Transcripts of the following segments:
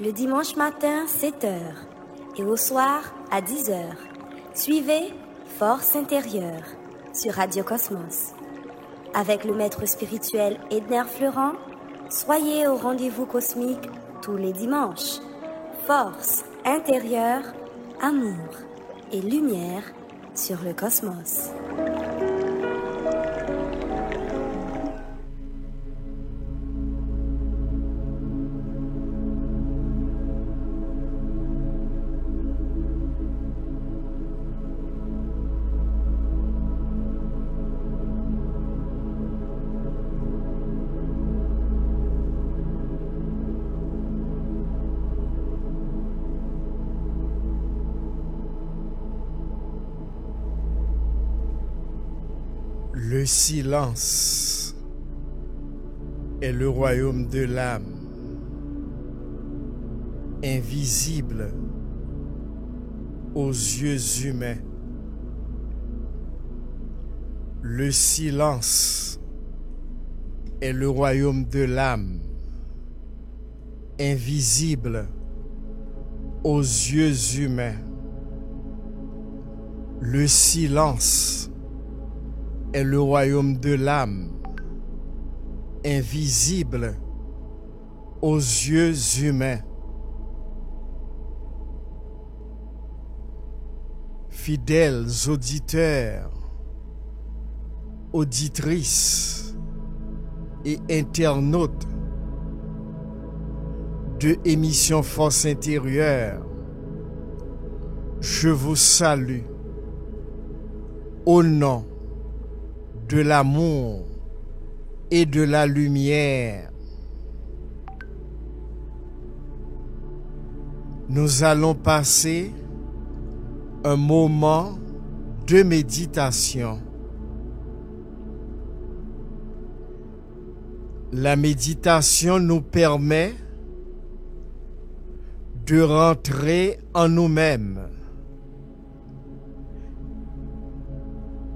le dimanche matin 7h et au soir à 10h. Suivez Force intérieure sur Radio Cosmos. Avec le maître spirituel Edner Fleurant, soyez au rendez-vous cosmique tous les dimanches. Force intérieure, amour et lumière sur le cosmos. Le silence est le royaume de l'âme, invisible aux yeux humains. Le silence est le royaume de l'âme, invisible aux yeux humains. Le silence est le royaume de l'âme, invisible aux yeux humains. Fidèles auditeurs, auditrices et internautes de émission Force intérieure, je vous salue au nom de l'amour et de la lumière. Nous allons passer un moment de méditation. La méditation nous permet de rentrer en nous-mêmes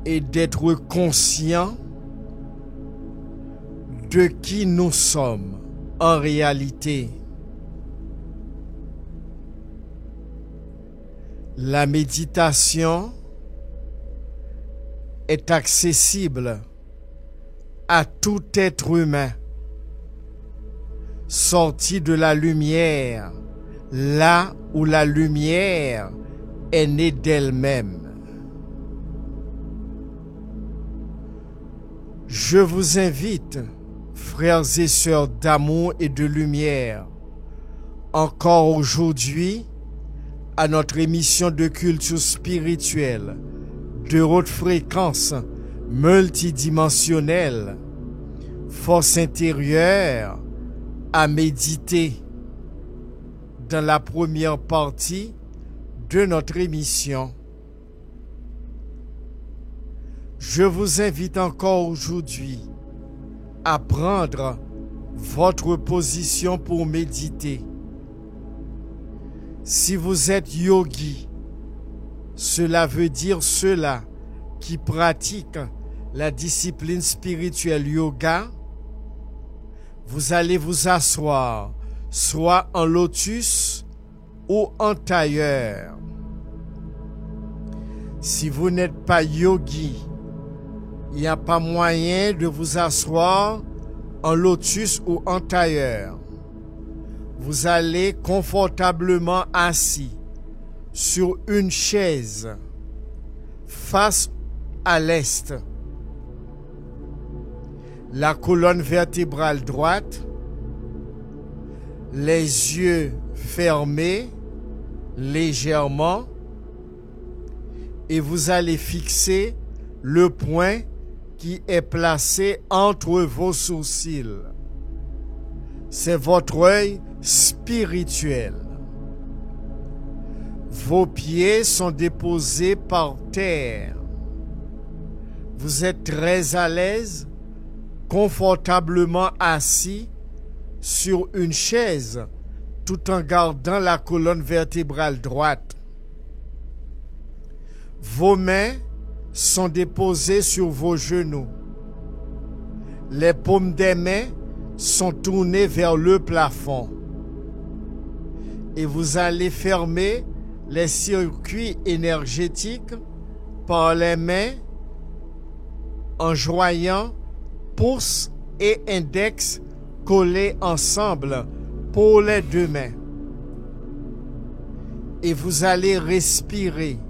et d'être conscient de qui nous sommes en réalité. La méditation est accessible à tout être humain sorti de la lumière, là où la lumière est née d'elle-même. Je vous invite, frères et sœurs d'amour et de lumière, encore aujourd'hui, à notre émission de culture spirituelle, de haute fréquence multidimensionnelle, Force intérieure, à méditer dans la première partie de notre émission. Je vous invite encore aujourd'hui à prendre votre position pour méditer. Si vous êtes yogi, cela veut dire ceux-là qui pratiquent la discipline spirituelle yoga, vous allez vous asseoir soit en lotus ou en tailleur. Si vous n'êtes pas yogi, il n'y a pas moyen de vous asseoir en lotus ou en tailleur. Vous allez confortablement assis sur une chaise face à l'est. La colonne vertébrale droite, les yeux fermés légèrement, et vous allez fixer le point qui est placé entre vos sourcils. C'est votre œil spirituel. Vos pieds sont déposés par terre. Vous êtes très à l'aise, confortablement assis sur une chaise, tout en gardant la colonne vertébrale droite. Vos mains sont déposées sur vos genoux. Les paumes des mains sont tournées vers le plafond. et vous allez fermer les circuits énergétiques par les mains en joignant pouce et index collés ensemble pour les deux mains. Et vous allez respirer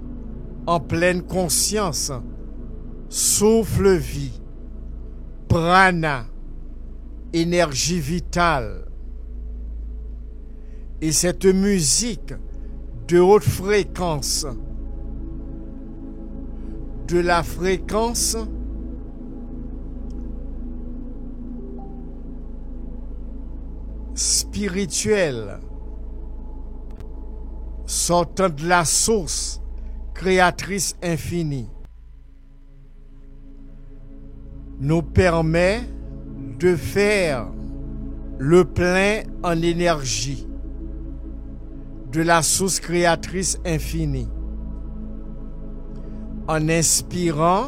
en pleine conscience. Souffle vie, prana, énergie vitale. Et cette musique de haute fréquence, de la fréquence spirituelle, sortant de la source créatrice infinie, nous permet de faire le plein en énergie de la source créatrice infinie. En inspirant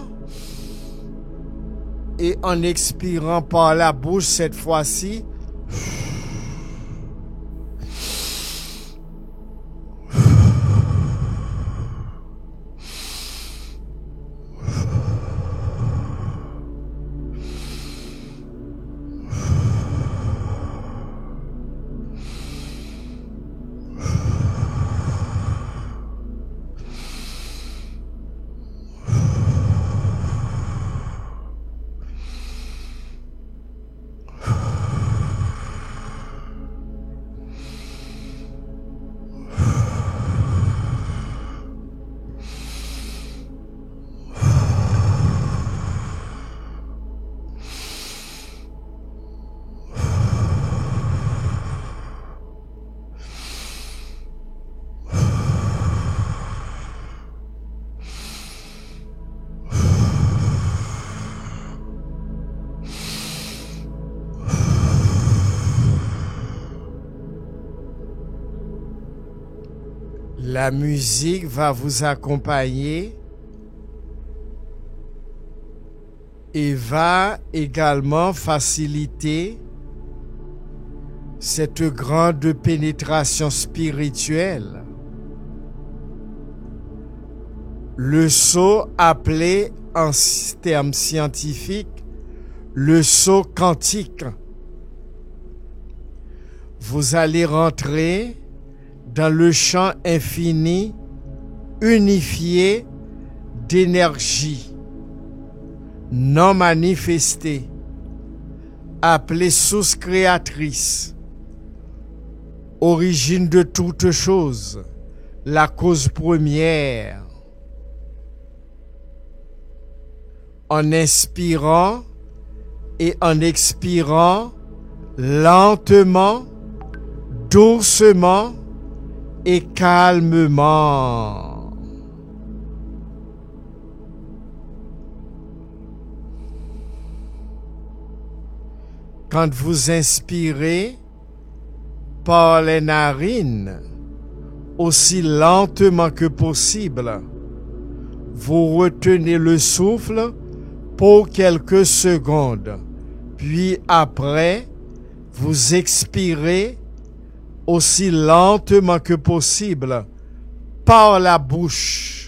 et en expirant par la bouche cette fois-ci, la musique va vous accompagner et va également faciliter cette grande pénétration spirituelle. Le saut appelé en termes scientifiques le saut quantique. Vous allez rentrer dans le champ infini unifié d'énergie non manifestée, appelée source créatrice, origine de toutes choses, la cause première. En inspirant et en expirant lentement, doucement et calmement. Quand vous inspirez par les narines, aussi lentement que possible, vous retenez le souffle pour quelques secondes, puis après, vous expirez aussi lentement que possible par la bouche.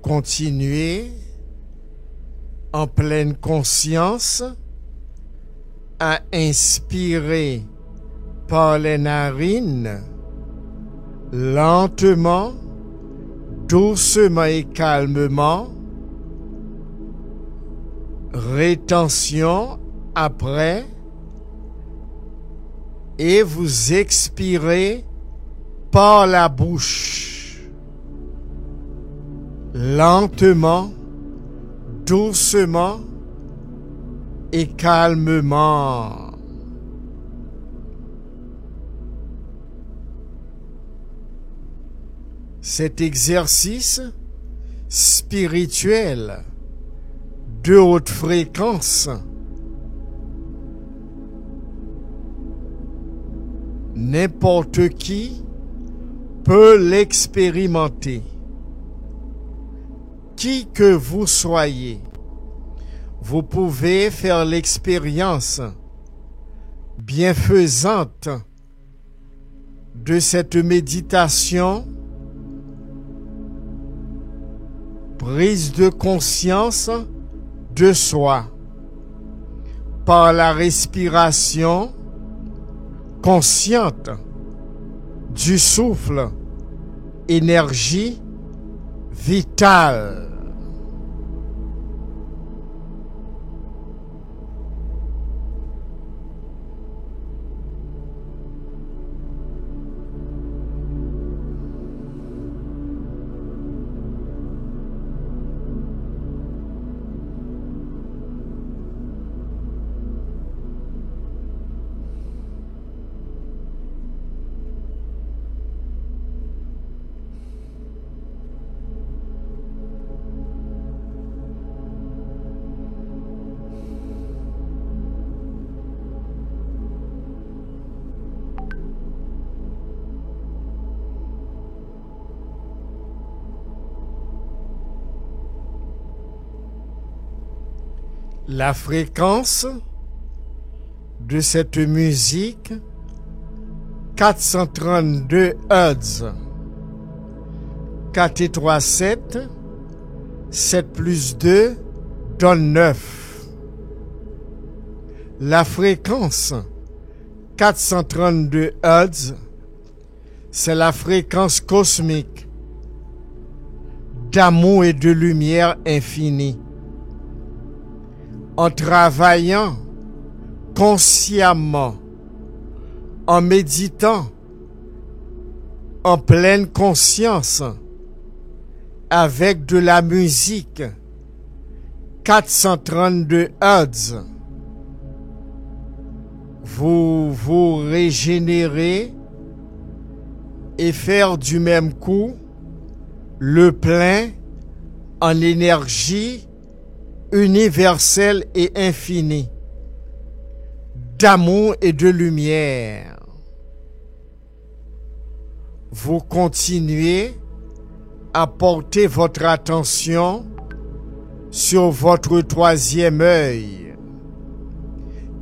continuez en pleine conscience à inspirer par les narines, lentement, doucement et calmement. Rétention après. Et vous expirez par la bouche. Lentement, doucement et calmement. Cet exercice spirituel de haute fréquence n'importe qui peut l'expérimenter. Qui que vous soyez, vous pouvez faire l'expérience bienfaisante de cette méditation, prise de conscience de soi par la respiration consciente du souffle, énergie vitale. La fréquence de cette musique, 432 Hz, 4 et 3, 7, 7 plus 2 donne 9. La fréquence 432 Hz, c'est la fréquence cosmique d'amour et de lumière infinie. En travaillant consciemment, en méditant, en pleine conscience, avec de la musique 432 Hz, vous vous régénérez et faire du même coup le plein en énergie universelle et infinie, d'amour et de lumière. Vous continuez à porter votre attention sur votre troisième œil,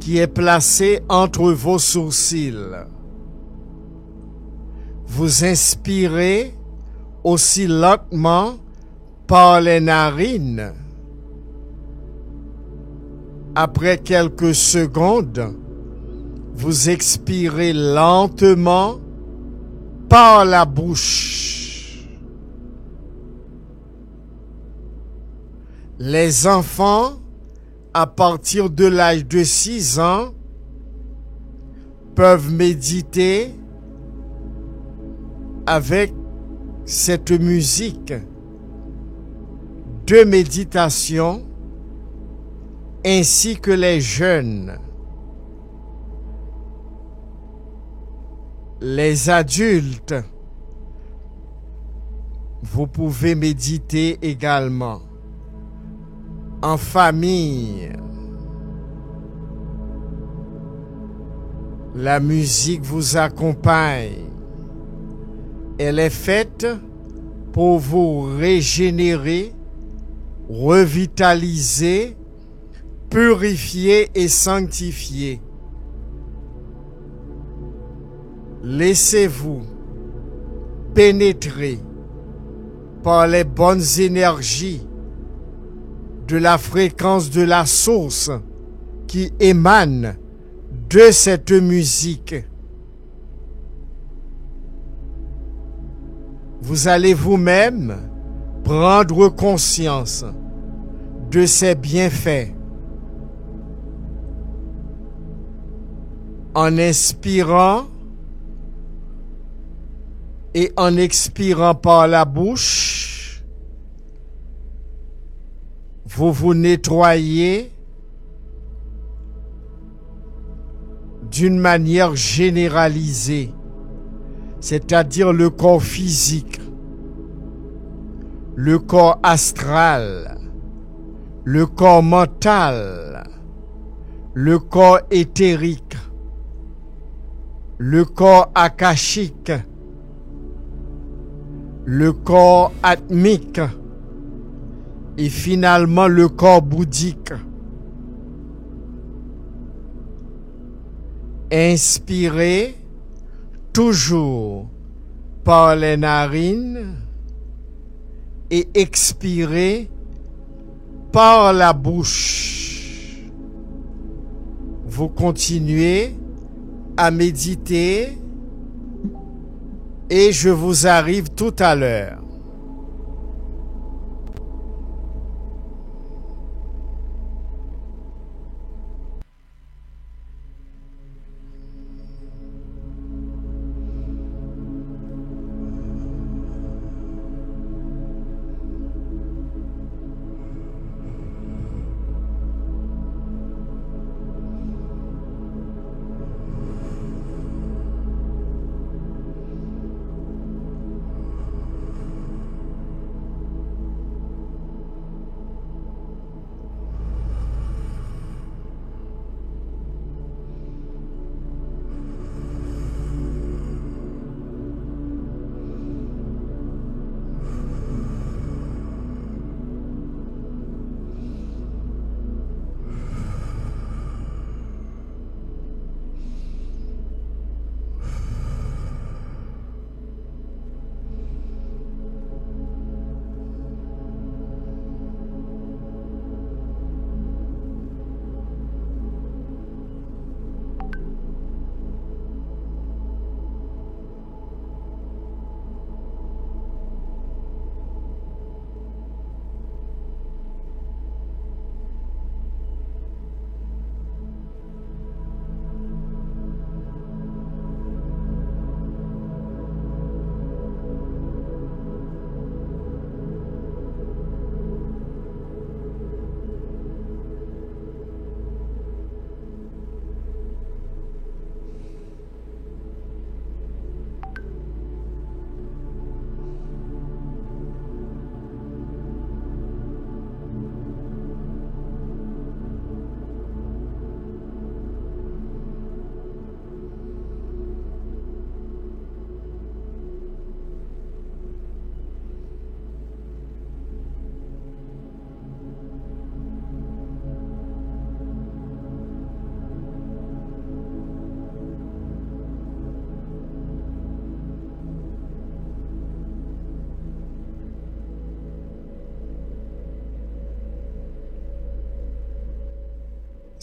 qui est placé entre vos sourcils. Vous inspirez aussi lentement par les narines. Après quelques secondes, vous expirez lentement par la bouche. Les enfants, à partir de l'âge de 6 ans, peuvent méditer avec cette musique de méditation, ainsi que les jeunes. Les adultes, vous pouvez méditer également en famille. La musique vous accompagne. Elle est faite pour vous régénérer, revitaliser, purifier et sanctifier. Laissez-vous pénétrer par les bonnes énergies de la fréquence de la source qui émane de cette musique. Vous allez vous-même prendre conscience de ces bienfaits en inspirant et en expirant par la bouche. Vous vous nettoyez d'une manière généralisée, c'est-à-dire le corps physique, le corps astral, le corps mental, le corps éthérique, le corps akashique, le corps atmique et finalement le corps bouddhique. Inspirez toujours par les narines et expirez par la bouche. Vous continuez à méditer et je vous arrive tout à l'heure.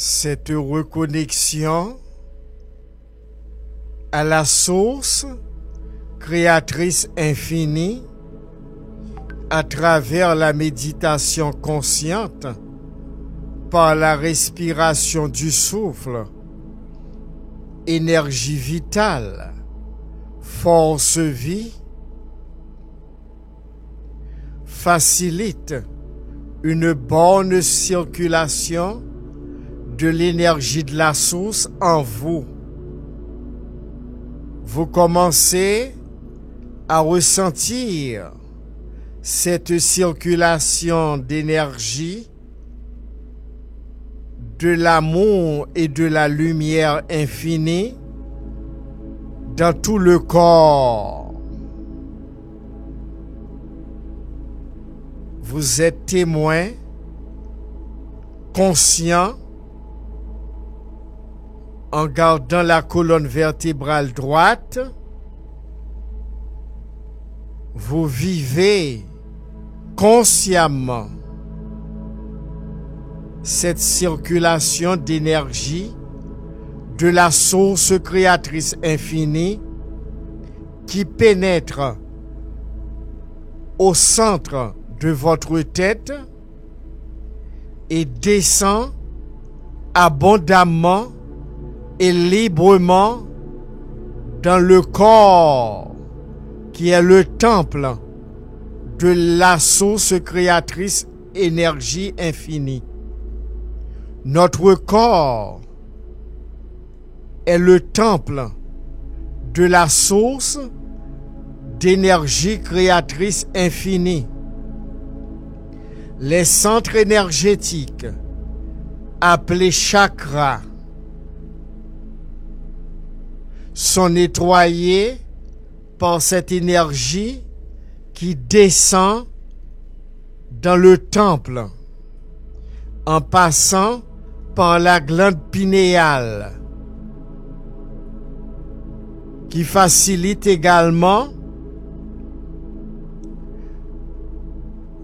Cette reconnexion à la source créatrice infinie à travers la méditation consciente par la respiration du souffle, énergie vitale, force vie, facilite une bonne circulation de l'énergie de la source en vous. Vous commencez à ressentir cette circulation d'énergie, de l'amour et de la lumière infinie dans tout le corps. Vous êtes témoin, conscient, en gardant la colonne vertébrale droite. Vous vivez consciemment cette circulation d'énergie de la source créatrice infinie qui pénètre au centre de votre tête et descend abondamment et librement dans le corps qui est le temple de la source créatrice énergie infinie. Notre corps est le temple de la source d'énergie créatrice infinie. Les centres énergétiques, appelés chakras, sont nettoyés par cette énergie qui descend dans le temple en passant par la glande pinéale, qui facilite également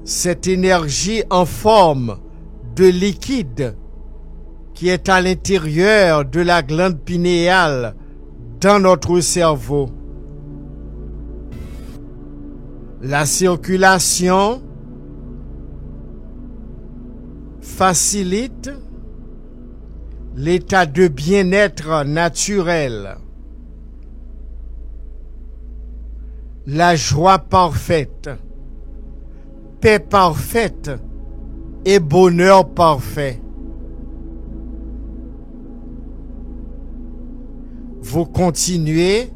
cette énergie en forme de liquide qui est à l'intérieur de la glande pinéale dans notre cerveau. La circulation facilite l'état de bien-être naturel, la joie parfaite, paix parfaite et bonheur parfait. Vous continuez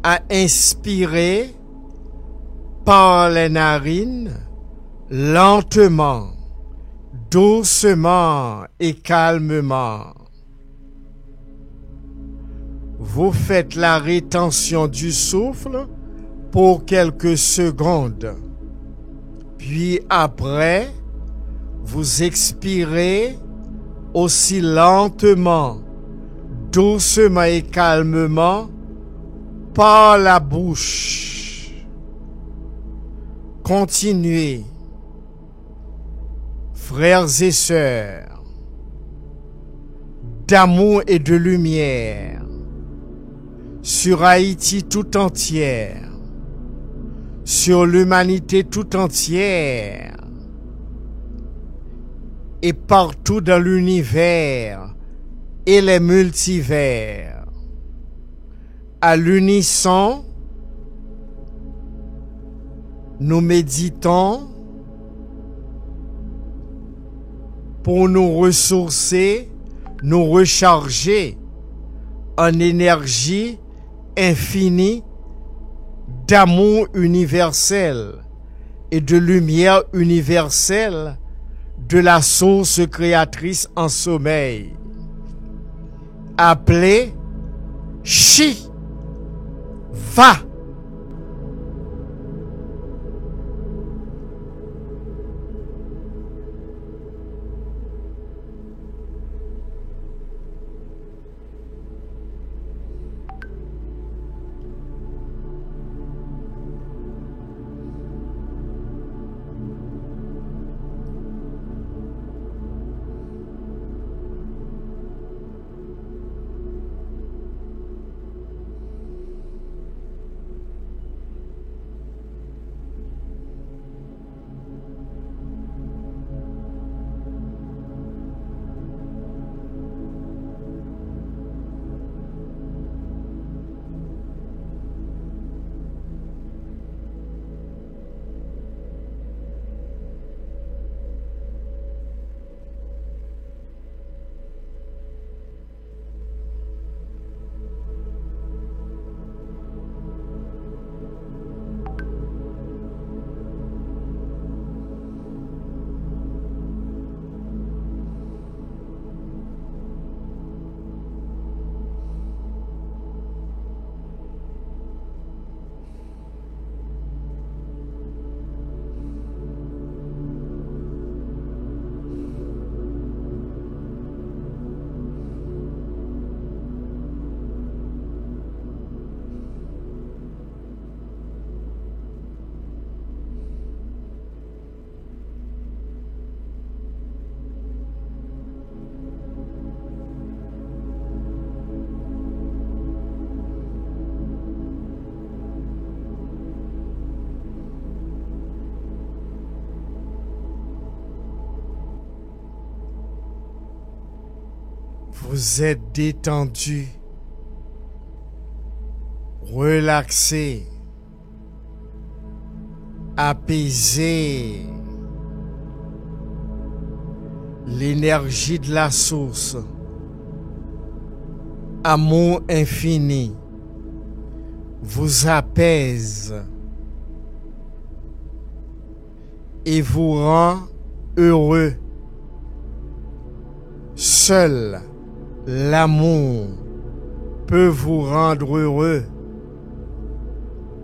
à inspirer par les narines, lentement, doucement et calmement. Vous faites la rétention du souffle pour quelques secondes. Puis après, vous expirez aussi lentement, doucement et calmement par la bouche. Continuez, frères et sœurs, d'amour et de lumière, sur Haïti tout entière, sur l'humanité tout entière, et partout dans l'univers et les multivers. À l'unisson, nous méditons pour nous ressourcer, nous recharger en énergie infinie d'amour universel et de lumière universelle de la source créatrice en sommeil, appelée Shiva. Vous êtes détendu, relaxé, apaisé. L'énergie de la source, amour infini, vous apaise et vous rend heureux. Seul l'amour peut vous rendre heureux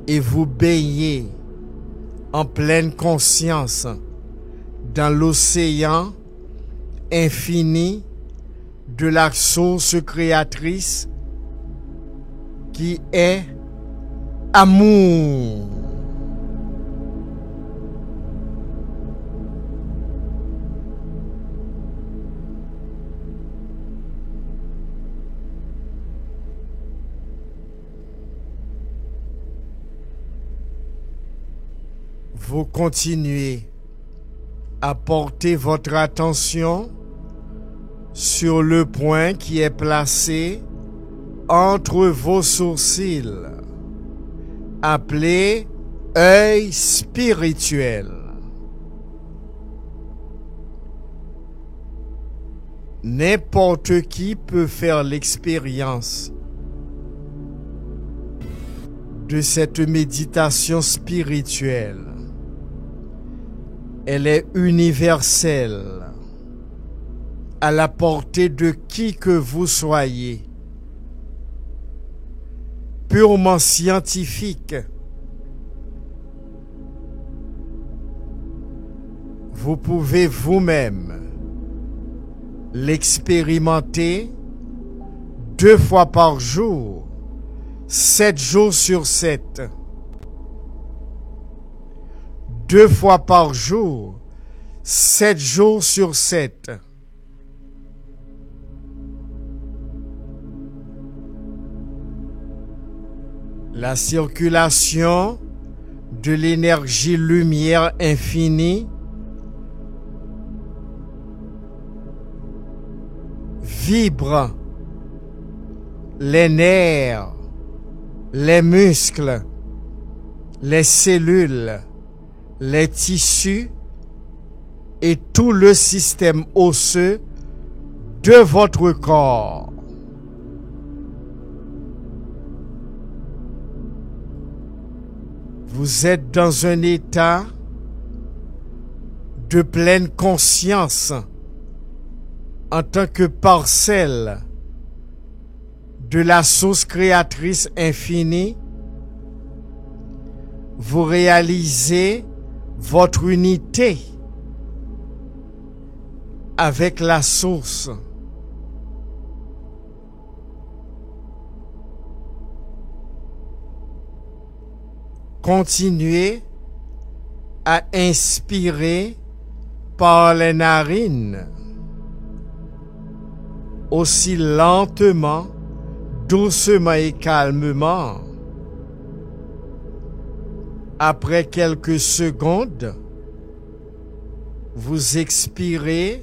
et vous baigner en pleine conscience dans l'océan infini de la source créatrice qui est amour. Vous continuez à porter votre attention sur le point qui est placé entre vos sourcils, appelé œil spirituel. N'importe qui peut faire l'expérience de cette méditation spirituelle. Elle est universelle, à la portée de qui que vous soyez, purement scientifique. Vous pouvez vous-même l'expérimenter 2 fois par jour, 7 jours sur 7. 2 fois par jour, 7 jours sur 7. La circulation de l'énergie lumière infinie vibre les nerfs, les muscles, les cellules, les tissus et tout le système osseux de votre corps. Vous êtes dans un état de pleine conscience en tant que parcelle de la source créatrice infinie. Vous réalisez votre unité avec la source. Continuez à inspirer par les narines, aussi lentement, doucement et calmement. Après quelques secondes, vous expirez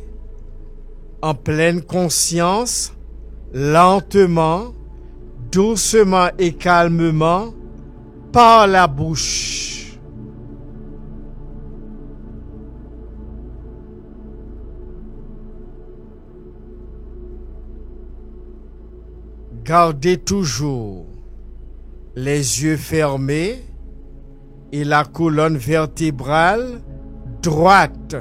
en pleine conscience, lentement, doucement et calmement, par la bouche. Gardez toujours les yeux fermés et la colonne vertébrale droite.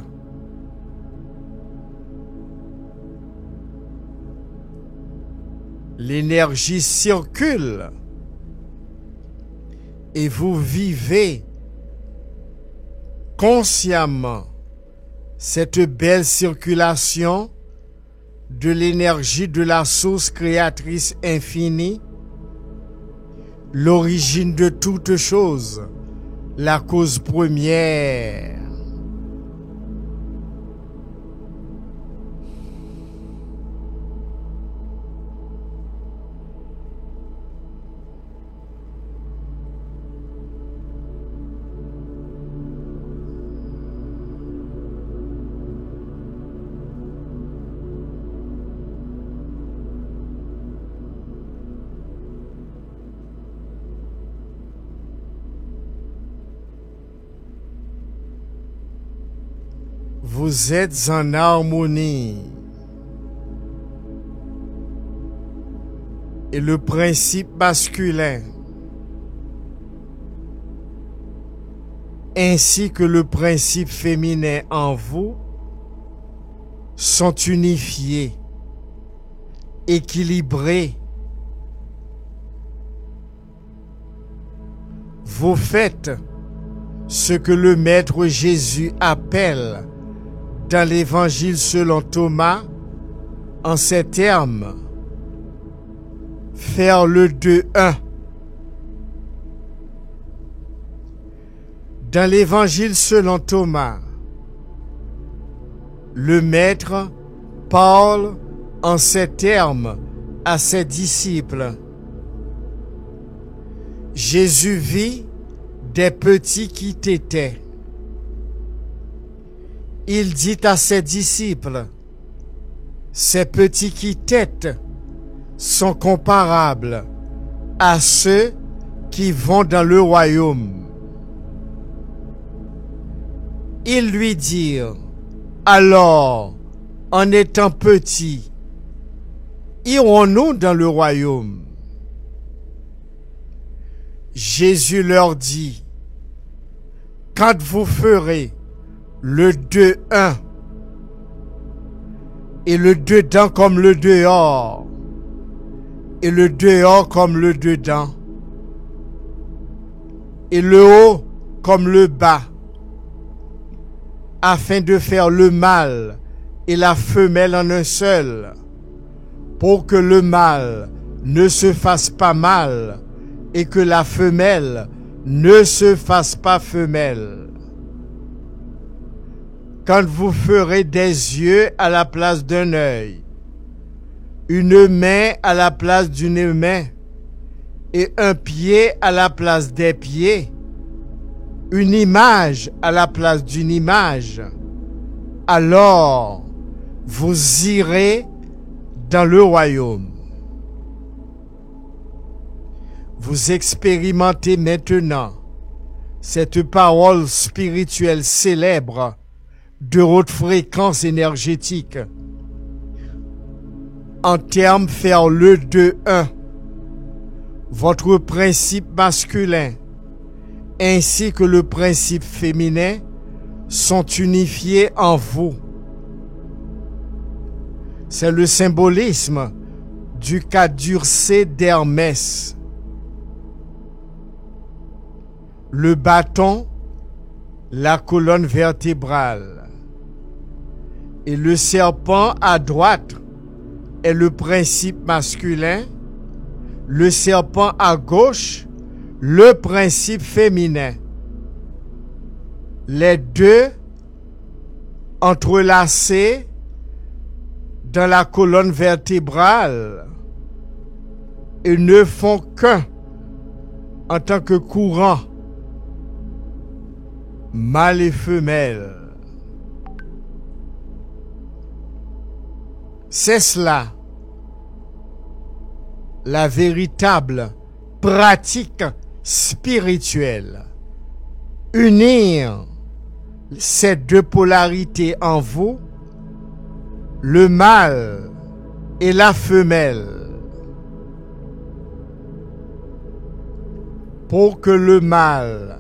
L'énergie circule et vous vivez consciemment cette belle circulation de l'énergie de la source créatrice infinie, l'origine de toute chose, la cause première. Vous êtes en harmonie. Et le principe masculin ainsi que le principe féminin en vous sont unifiés, équilibrés. Vous faites ce que le Maître Jésus appelle dans l'Évangile selon Thomas en ces termes: faire le 2-1. Dans l'Évangile selon Thomas, le Maître parle en ces termes à ses disciples. Jésus vit des petits qui tétaient. Il dit à ses disciples: ces petits qui têtent sont comparables à ceux qui vont dans le royaume. Ils lui dirent: alors, en étant petits, irons-nous dans le royaume? Jésus leur dit: quand vous ferez le 2-1 et le dedans comme le dehors, et le dehors comme le dedans, et le haut comme le bas, afin de faire le mâle et la femelle en un seul, pour que le mâle ne se fasse pas mâle et que la femelle ne se fasse pas femelle. Quand vous ferez des yeux à la place d'un œil, une main à la place d'une main, et un pied à la place des pieds, une image à la place d'une image, alors vous irez dans le royaume. Vous expérimentez maintenant cette parole spirituelle célèbre de haute fréquence énergétique. En termes faire le 2-1, votre principe masculin ainsi que le principe féminin sont unifiés en vous. C'est le symbolisme du caducée d'Hermès. Le bâton, la colonne vertébrale, et le serpent à droite est le principe masculin, le serpent à gauche le principe féminin. Les deux entrelacés dans la colonne vertébrale et ne font qu'un en tant que courant, mâle et femelle. C'est cela, la véritable pratique spirituelle. Unir ces deux polarités en vous, le mâle et la femelle, pour que le mâle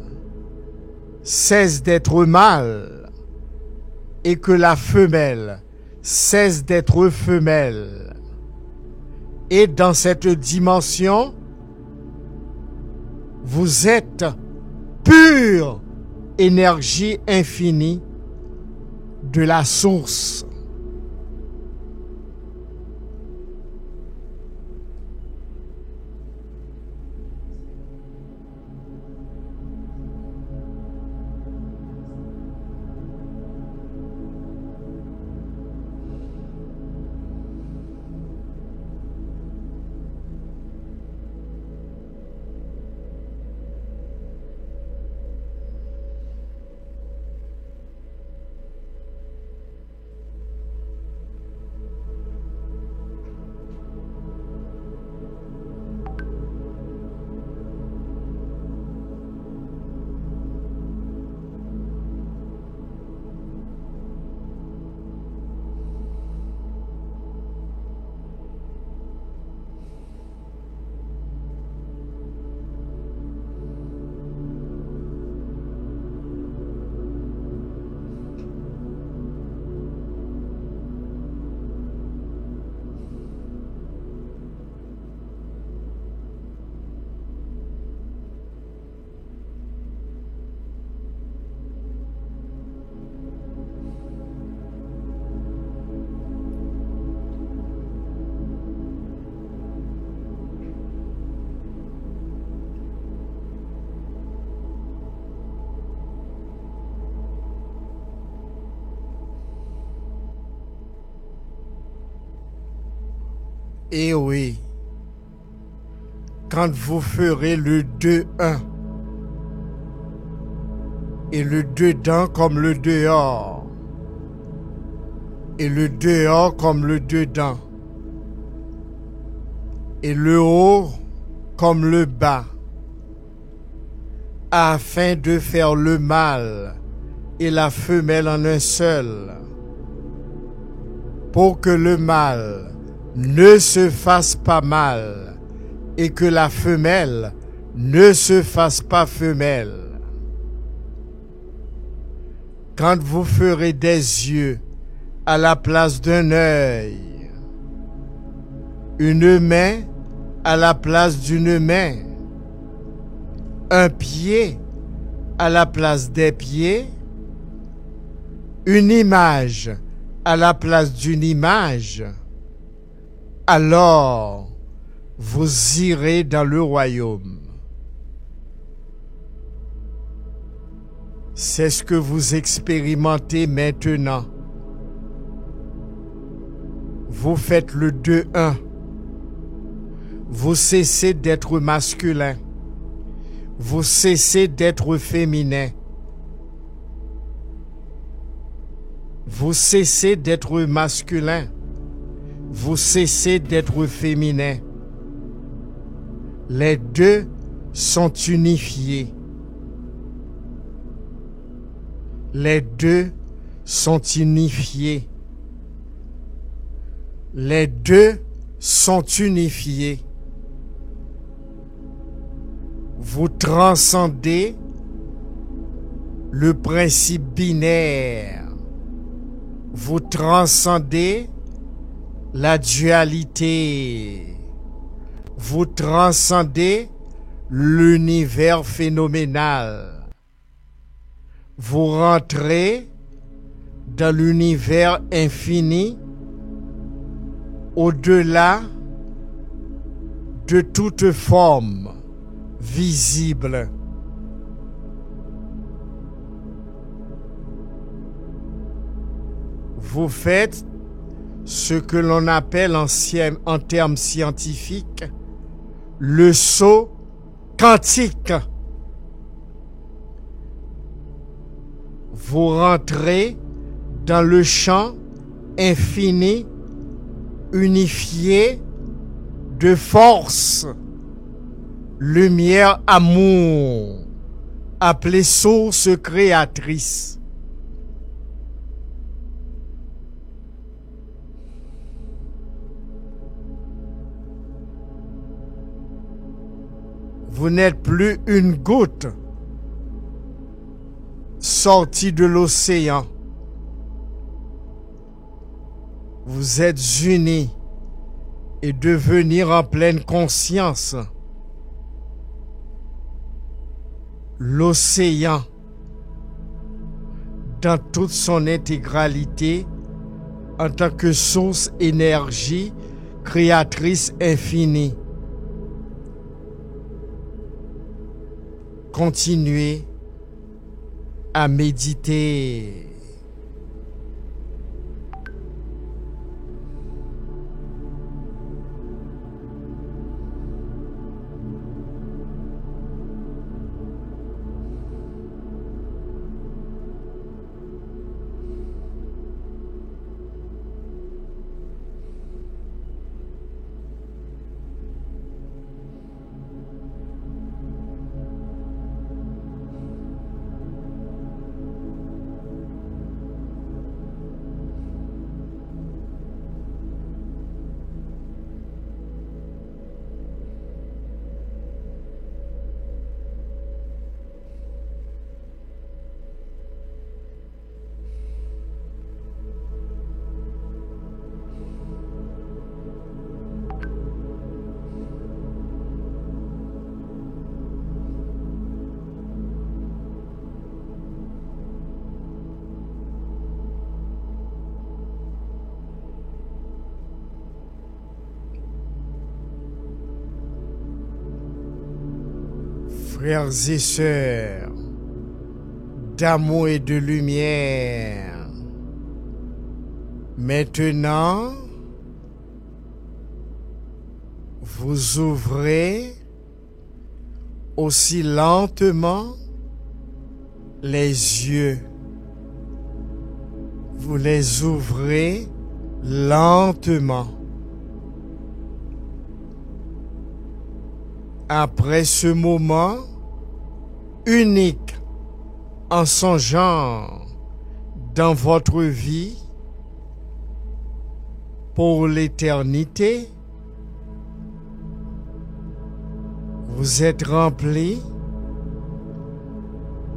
cesse d'être mâle et que la femelle cesse d'être femelle. Et dans cette dimension, vous êtes pure énergie infinie de la source. Et oui, quand vous ferez le 2-1 et le dedans comme le dehors et le dehors comme le dedans et le haut comme le bas, afin de faire le mâle et la femelle en un seul, pour que le mâle ne se fasse pas mal et que la femelle ne se fasse pas femelle. Quand vous ferez des yeux à la place d'un œil, une main à la place d'une main, un pied à la place des pieds, une image à la place d'une image, alors vous irez dans le royaume. C'est ce que vous expérimentez maintenant. Vous faites le 2-1. Vous cessez d'être masculin. Vous cessez d'être féminin. Vous cessez d'être masculin. Vous cessez d'être féminin. Les deux sont unifiés. Les deux sont unifiés. Les deux sont unifiés. Vous transcendez le principe binaire. Vous transcendez la dualité. Vous transcendez l'univers phénoménal. Vous rentrez dans l'univers infini, au-delà de toute forme visible. Vous faites ce que l'on appelle en termes scientifiques le saut quantique. Vous rentrez dans le champ infini, unifié de force, lumière, amour, appelé source créatrice. Vous n'êtes plus une goutte sortie de l'océan. Vous êtes unis et devenir en pleine conscience. L'océan, dans toute son intégralité, en tant que source énergie créatrice infinie. Continuez à méditer. Frères et sœurs, d'amour et de lumière, maintenant, Vous ouvrez aussi lentement les yeux. Vous les ouvrez lentement. Après ce moment unique en son genre dans votre vie pour l'éternité, vous êtes rempli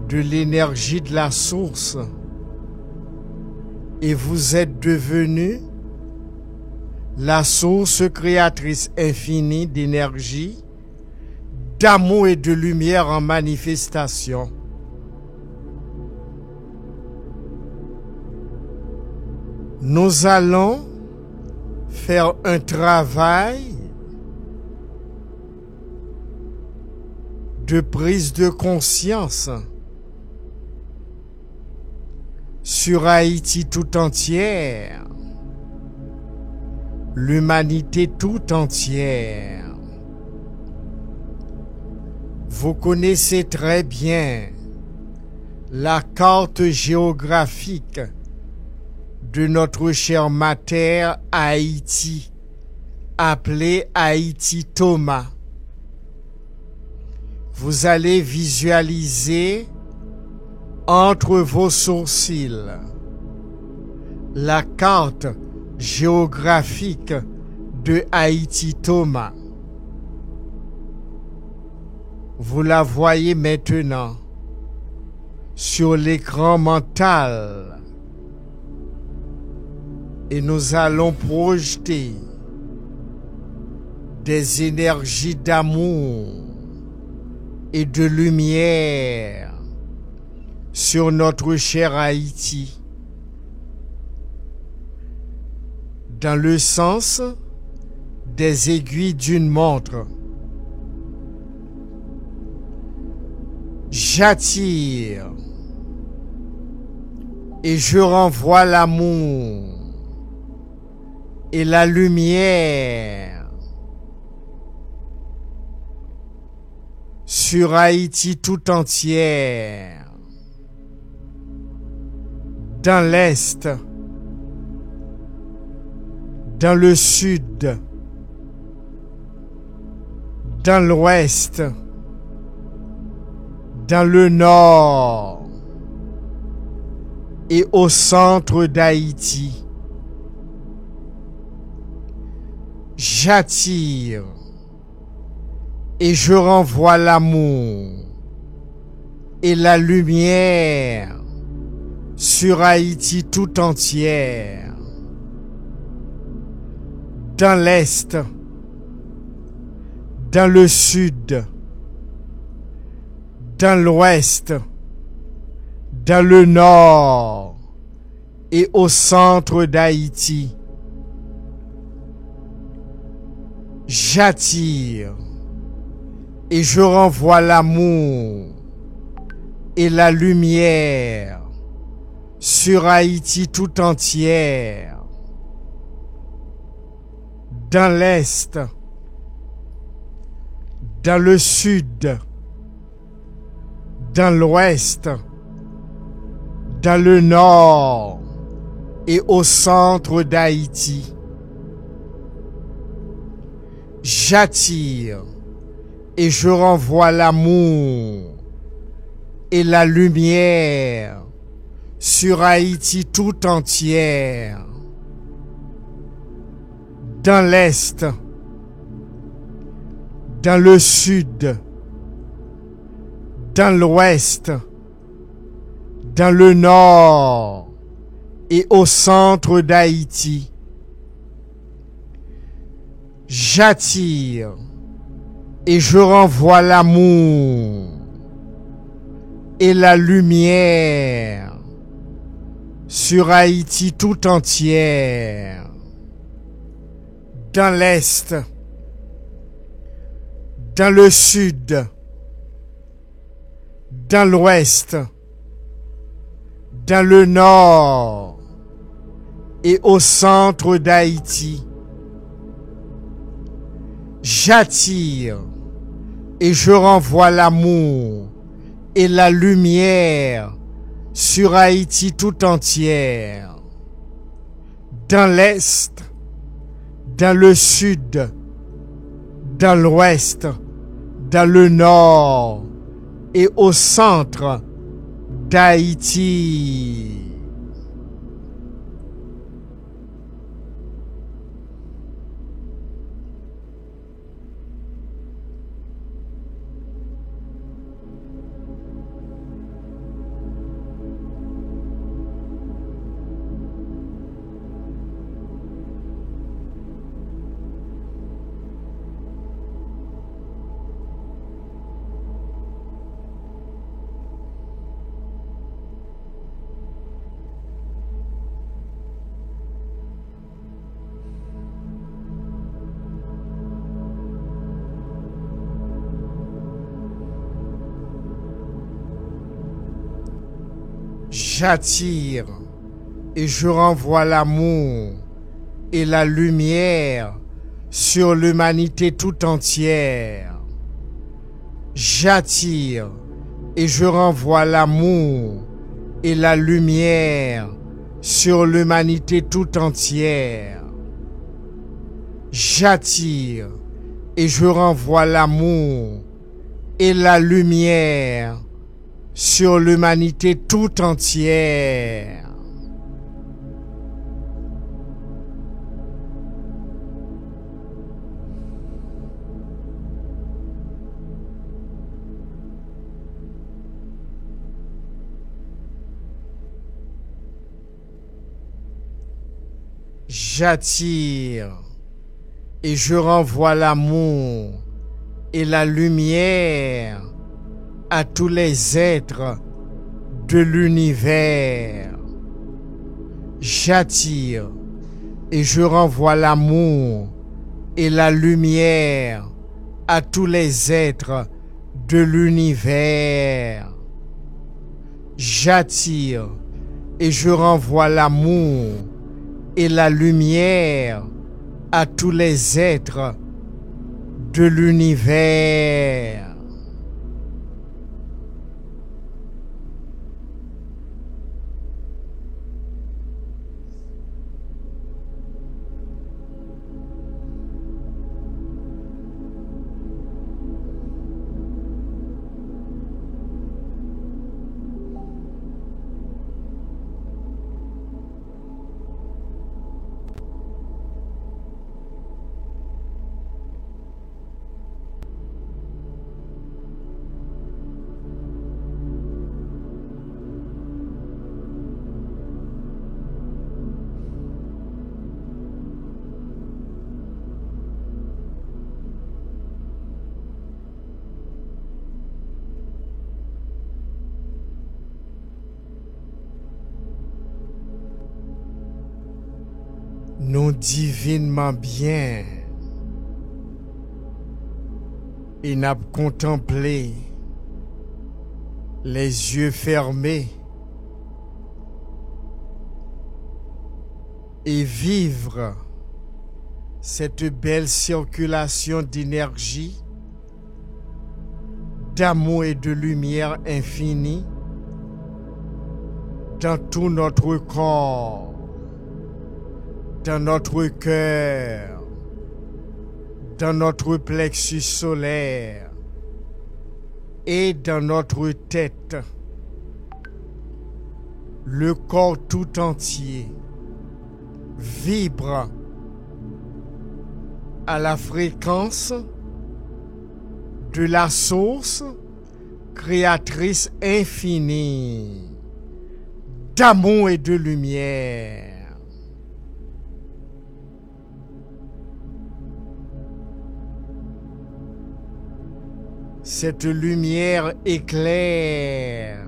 de l'énergie de la source et vous êtes devenu la source créatrice infinie d'énergie, d'amour et de lumière en manifestation. Nous allons faire un travail de prise de conscience sur Haïti tout entière, l'humanité tout entière. Vous connaissez très bien la carte géographique de notre chère matière Haïti, appelée Haïti Thomas. Vous allez visualiser entre vos sourcils la carte géographique de Haïti Thomas. Vous la voyez maintenant sur l'écran mental et nous allons projeter des énergies d'amour et de lumière sur notre cher Haïti, dans le sens des aiguilles d'une montre. J'attire et je renvoie l'amour et la lumière sur Haïti tout entière, dans l'Est, dans le Sud, dans l'Ouest, dans le Nord et au centre d'Haïti. J'attire et je renvoie l'amour et la lumière sur Haïti tout entière, dans l'Est, dans le Sud, dans l'Ouest, dans le Nord et au centre d'Haïti. J'attire et je renvoie l'amour et la lumière sur Haïti tout entière, dans l'Est, dans le Sud, dans l'Ouest, dans le Nord et au centre d'Haïti. J'attire et je renvoie l'amour et la lumière sur Haïti tout entière, dans l'Est, dans le Sud, dans l'Ouest, dans le Nord et au centre d'Haïti. J'attire et je renvoie l'amour et la lumière sur Haïti tout entière, dans l'Est, dans le Sud, dans l'Ouest, dans le Nord et au centre d'Haïti. J'attire et je renvoie l'amour et la lumière sur Haïti tout entière, dans l'Est, dans le Sud, dans l'Ouest, dans le Nord et au centre d'Haïti. J'attire et je renvoie l'amour et la lumière sur l'humanité tout entière. J'attire et je renvoie l'amour et la lumière sur l'humanité tout entière. J'attire et je renvoie l'amour et la lumière sur l'humanité tout entière. J'attire et je renvoie l'amour et la lumière à tous les êtres de l'univers. J'attire et je renvoie l'amour et la lumière à tous les êtres de l'univers. J'attire et je renvoie l'amour et la lumière à tous les êtres de l'univers. Nous divinement bien et n'a contemplé les yeux fermés et vivre cette belle circulation d'énergie, d'amour et de lumière infinie dans tout notre corps, dans notre cœur, dans notre plexus solaire et dans notre tête. Le corps tout entier vibre à la fréquence de la source créatrice infinie d'amour et de lumière. Cette lumière éclaire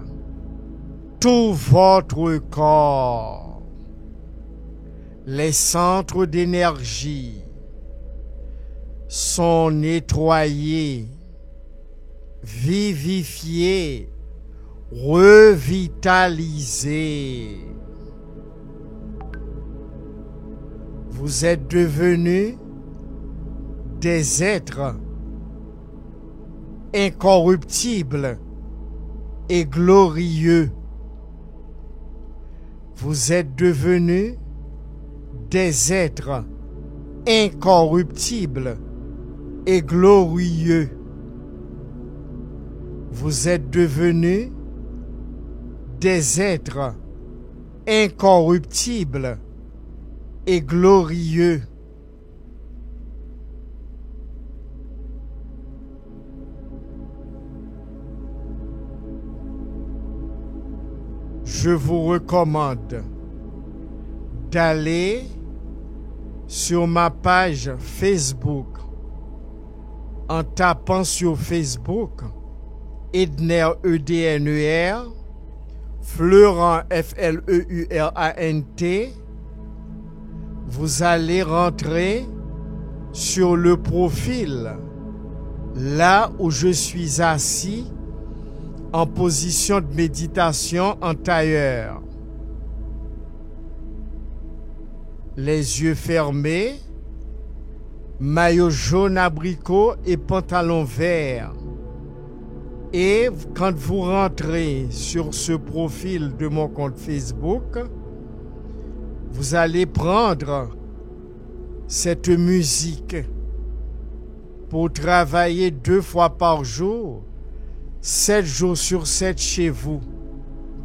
tout votre corps. Les centres d'énergie sont nettoyés, vivifiés, revitalisés. Vous êtes devenus des êtres incorruptibles et glorieux. Vous êtes devenus des êtres incorruptibles et glorieux. Vous êtes devenus des êtres incorruptibles et glorieux. Je vous recommande d'aller sur ma page Facebook en tapant sur Facebook Edner EDNER, Fleurant FLEURANT. Vous allez rentrer sur le profil là où je suis assis en position de méditation en tailleur. Les yeux fermés, maillot jaune abricot et pantalon vert. Et quand vous rentrez sur ce profil de mon compte Facebook, vous allez prendre cette musique pour travailler 2 fois par jour, 7 jours sur 7 chez vous,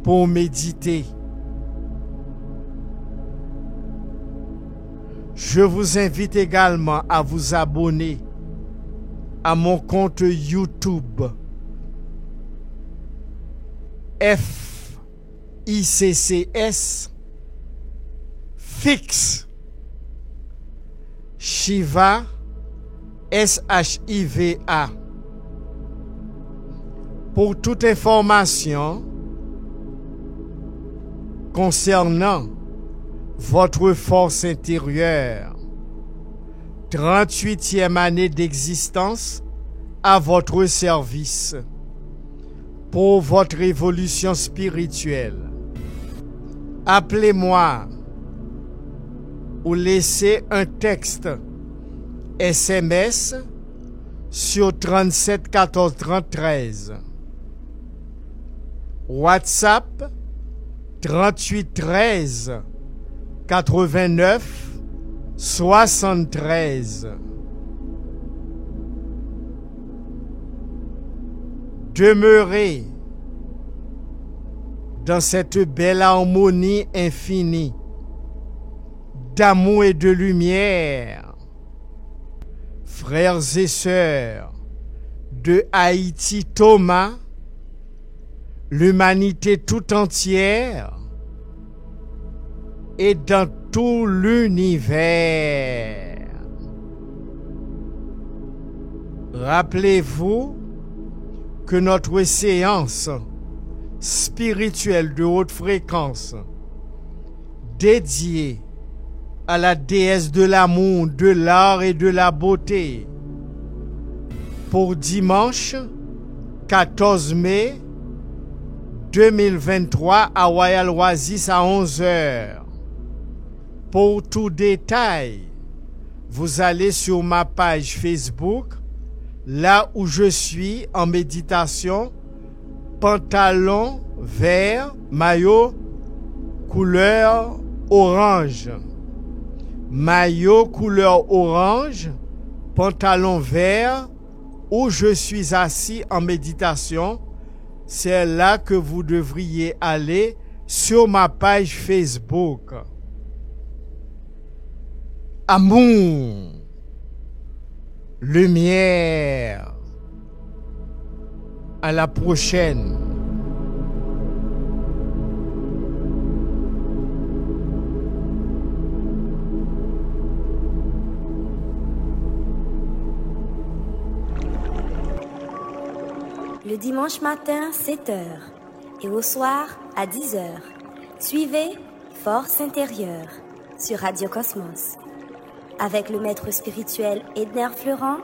pour méditer. Je vous invite également à vous abonner à mon compte YouTube FICCS Fix Shiva SHIVA. Pour toute information concernant votre force intérieure, 38e année d'existence à votre service pour votre évolution spirituelle. Appelez-moi ou laissez un texte SMS sur 37 14 30 13. WhatsApp 38 13 89 73. Demeurez dans cette belle harmonie infinie d'amour et de lumière. Frères et sœurs de Haïti, Thomas, l'humanité tout entière et dans tout l'univers. Rappelez-vous que notre séance spirituelle de haute fréquence dédiée à la déesse de l'amour, de l'art et de la beauté pour dimanche 14 mai 2023 à Royal Oasis à 11h. Pour tout détail, vous allez sur ma page Facebook, là où je suis en méditation, pantalon vert, maillot couleur orange. Maillot couleur orange, pantalon vert, où je suis assis en méditation. C'est là que vous devriez aller sur ma page Facebook. Amour, lumière. À la prochaine. Le dimanche matin, 7h, et au soir, à 10h. Suivez Force intérieure sur Radio Cosmos. Avec le maître spirituel Edner Fleurant,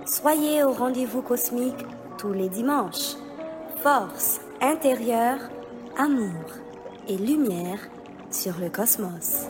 soyez au rendez-vous cosmique tous les dimanches. Force intérieure, amour et lumière sur le cosmos.